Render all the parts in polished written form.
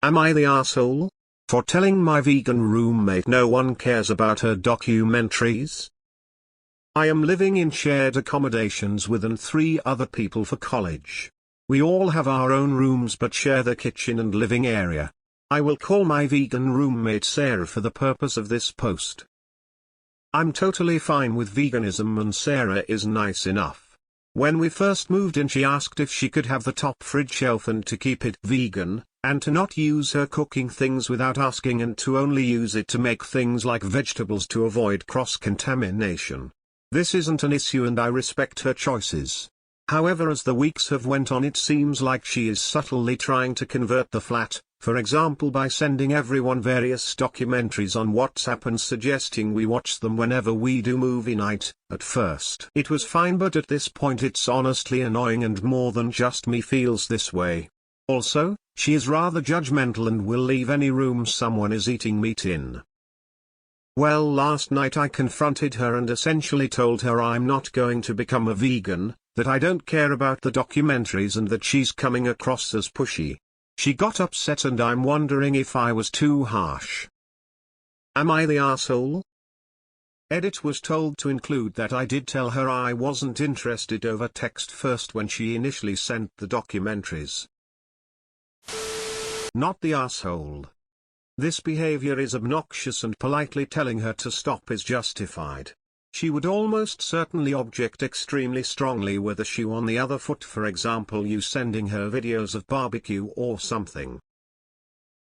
Am I the asshole for telling my vegan roommate no one cares about her documentaries? I am living in shared accommodations with and 3 other people for college. We all have our own rooms but share the kitchen and living area. I will call my vegan roommate Sarah for the purpose of this post. I'm totally fine with veganism and Sarah is nice enough. When we first moved in she asked if she could have the top fridge shelf and to keep it vegan, and to not use her cooking things without asking and to only use it to make things like vegetables to avoid cross-contamination. This isn't an issue and I respect her choices. However, as the weeks have went on it seems like she is subtly trying to convert the flat, for example by sending everyone various documentaries on WhatsApp and suggesting we watch them whenever we do movie night. At first it was fine but at this point it's honestly annoying and more than just me feels this way. Also, she is rather judgmental and will leave any room someone is eating meat in. Well, last night I confronted her and essentially told her I'm not going to become a vegan, that I don't care about the documentaries and that she's coming across as pushy. She got upset and I'm wondering if I was too harsh. Am I the asshole? Edit was told to include that I did tell her I wasn't interested over text first when she initially sent the documentaries. Not the asshole. This behavior is obnoxious and politely telling her to stop is justified. She would almost certainly object extremely strongly with a shoe on the other foot, for example you sending her videos of barbecue or something.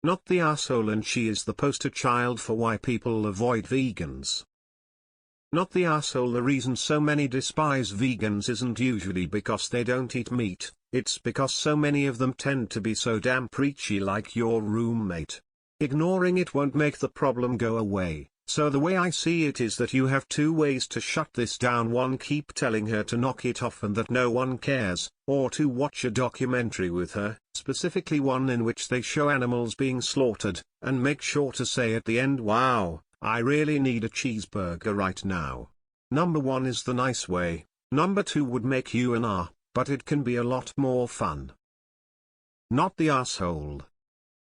Not the asshole, and she is the poster child for why people avoid vegans. Not the asshole. The reason so many despise vegans isn't usually because they don't eat meat, it's because so many of them tend to be so damn preachy like your roommate. Ignoring it won't make the problem go away, so the way I see it is that you have 2 ways to shut this down. 1, keep telling her to knock it off and that no one cares, or 2, watch a documentary with her, specifically one in which they show animals being slaughtered, and make sure to say at the end, "Wow, I really need a cheeseburger right now." Number 1 is the nice way, number 2 would make you an but it can be a lot more fun. Not the asshole.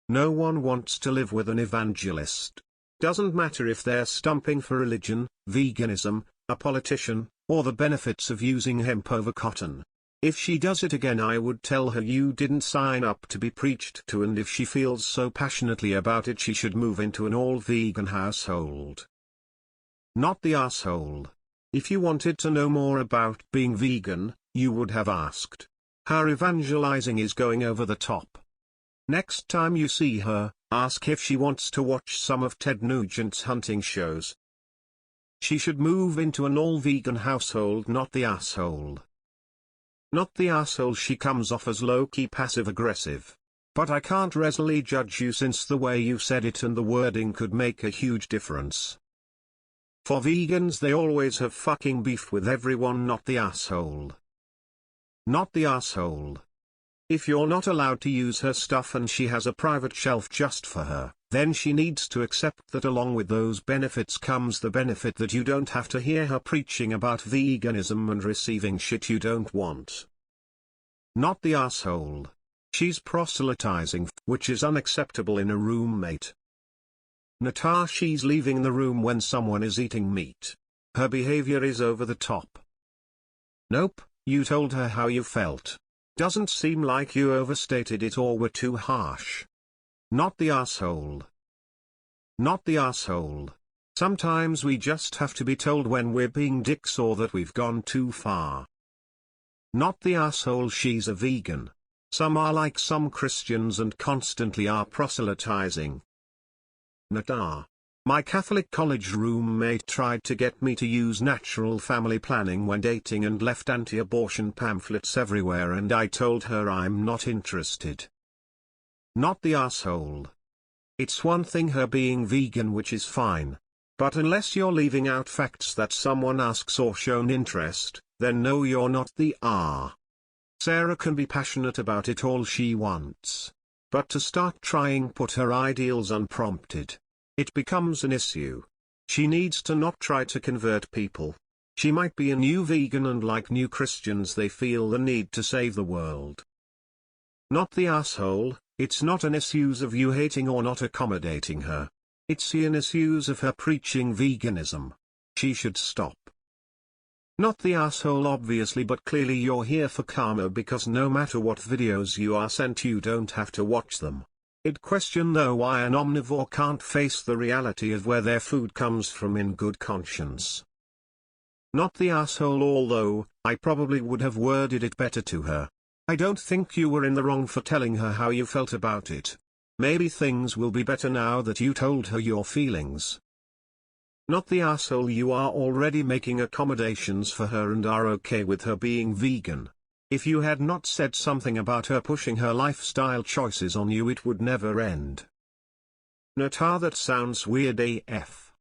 No one wants to live with an evangelist. Doesn't matter if they're stumping for religion, veganism, a politician, or the benefits of using hemp over cotton. If she does it again I would tell her you didn't sign up to be preached to, and if she feels so passionately about it she should move into an all-vegan household. Not the asshole. If you wanted to know more about being vegan, you would have asked. Her evangelizing is going over the top. Next time you see her, ask if she wants to watch some of Ted Nugent's hunting shows. She should move into an all-vegan household. Not the asshole. Not the asshole. She comes off as low-key passive-aggressive. But I can't reasonably judge you since the way you said it and the wording could make a huge difference. For vegans they always have fucking beef with everyone. Not the asshole. Not the asshole. If you're not allowed to use her stuff and she has a private shelf just for her, then she needs to accept that along with those benefits comes the benefit that you don't have to hear her preaching about veganism and receiving shit you don't want. Not the asshole. She's proselytizing, which is unacceptable in a roommate. Natasha, she's leaving the room when someone is eating meat. Her behavior is over the top. Nope, you told her how you felt. Doesn't seem like you overstated it or were too harsh. Not the asshole. Not the asshole. Sometimes we just have to be told when we're being dicks or that we've gone too far. Not the asshole. She's a vegan. Some are like some Christians and constantly are proselytizing. Nata. My Catholic college roommate tried to get me to use natural family planning when dating and left anti-abortion pamphlets everywhere, and I told her I'm not interested. Not the asshole. It's one thing her being vegan, which is fine. But unless you're leaving out facts that someone asks or shown interest, then no, you're not the Sarah can be passionate about it all she wants. But to start trying put her ideals unprompted, it becomes an issue. She needs to not try to convert people. She might be a new vegan and like new Christians they feel the need to save the world. Not the asshole. It's not an issue of you hating or not accommodating her. It's an issue of her preaching veganism. She should stop. Not the asshole obviously, but clearly you're here for karma, because no matter what videos you are sent you don't have to watch them. I'd question though why an omnivore can't face the reality of where their food comes from in good conscience. Not the asshole, although I probably would have worded it better to her. I don't think you were in the wrong for telling her how you felt about it. Maybe things will be better now that you told her your feelings. Not the asshole, you are already making accommodations for her and are okay with her being vegan. If you had not said something about her pushing her lifestyle choices on you, it would never end. Notar, that sounds weird AF.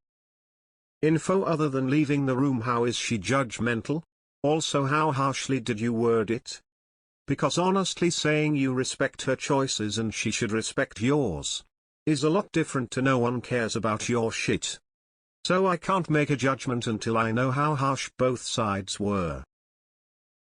Info other than leaving the room. How is she judgmental? Also, how harshly did you word it? Because honestly, saying you respect her choices and she should respect yours is a lot different to no one cares about your shit. So I can't make a judgment until I know how harsh both sides were.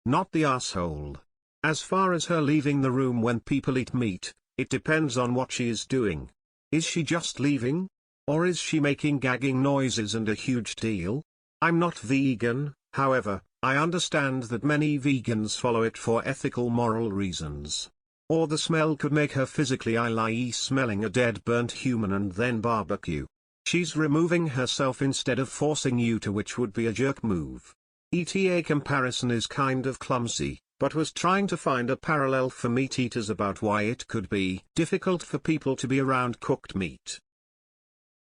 Not the asshole. As far as her leaving the room when people eat meat, it depends on what she is doing. Is she just leaving? Or is she making gagging noises and a huge deal? I'm not vegan, however, I understand that many vegans follow it for ethical moral reasons. Or the smell could make her physically ill, i.e. smelling a dead burnt human and then barbecue. She's removing herself instead of forcing you to, which would be a jerk move. ETA comparison is kind of clumsy, but was trying to find a parallel for meat eaters about why it could be difficult for people to be around cooked meat.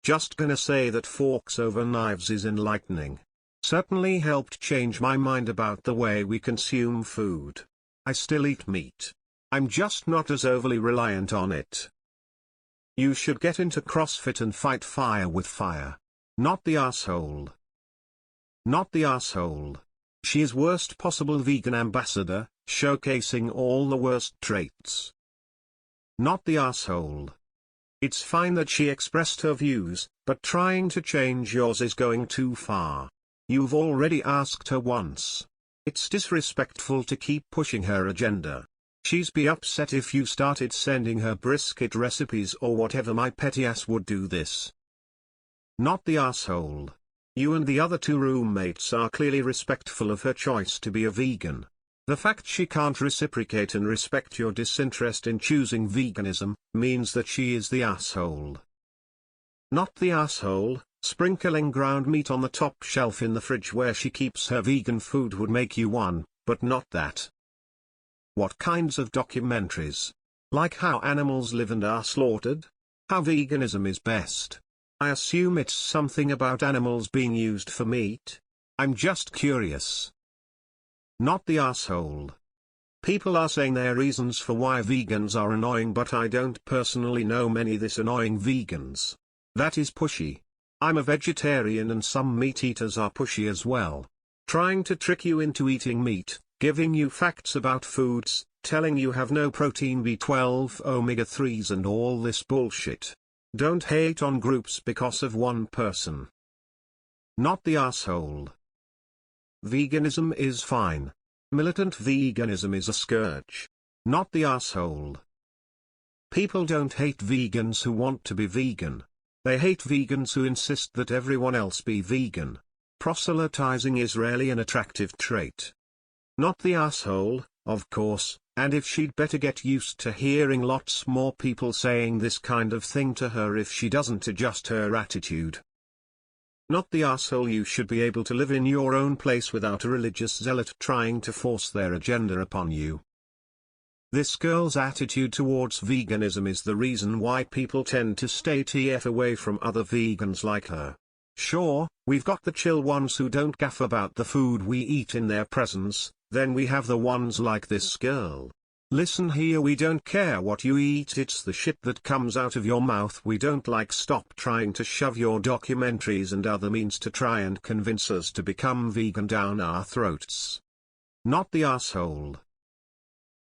Just gonna say that forks over knives is enlightening. Certainly helped change my mind about the way we consume food. I still eat meat. I'm just not as overly reliant on it. You should get into CrossFit and fight fire with fire. Not the asshole. Not the asshole. She is worst possible vegan ambassador, showcasing all the worst traits. Not the asshole. It's fine that she expressed her views, but trying to change yours is going too far. You've already asked her once. It's disrespectful to keep pushing her agenda. She'd be upset if you started sending her brisket recipes or whatever. My petty ass would do this. Not the asshole. You and the other two roommates are clearly respectful of her choice to be a vegan. The fact she can't reciprocate and respect your disinterest in choosing veganism means that she is the asshole. Not the asshole. Sprinkling ground meat on the top shelf in the fridge where she keeps her vegan food would make you one, but not that. What kinds of documentaries? Like how animals live and are slaughtered? How veganism is best? I assume it's something about animals being used for meat. I'm just curious. Not the asshole. People are saying their reasons for why vegans are annoying, but I don't personally know many this annoying vegans. That is pushy. I'm a vegetarian and some meat eaters are pushy as well. Trying to trick you into eating meat, giving you facts about foods, telling you have no protein, B12, omega-3s and all this bullshit. Don't hate on groups because of one person. Not the asshole. Veganism is fine. Militant veganism is a scourge. Not the asshole. People don't hate vegans who want to be vegan. They hate vegans who insist that everyone else be vegan. Proselytizing is rarely an attractive trait. Not the asshole, of course, and if she'd better get used to hearing lots more people saying this kind of thing to her if she doesn't adjust her attitude. Not the asshole. You should be able to live in your own place without a religious zealot trying to force their agenda upon you. This girl's attitude towards veganism is the reason why people tend to stay TF away from other vegans like her. Sure, we've got the chill ones who don't gaff about the food we eat in their presence, then we have the ones like this girl. Listen here, we don't care what you eat, it's the shit that comes out of your mouth we don't like. Stop trying to shove your documentaries and other means to try and convince us to become vegan down our throats. Not the asshole.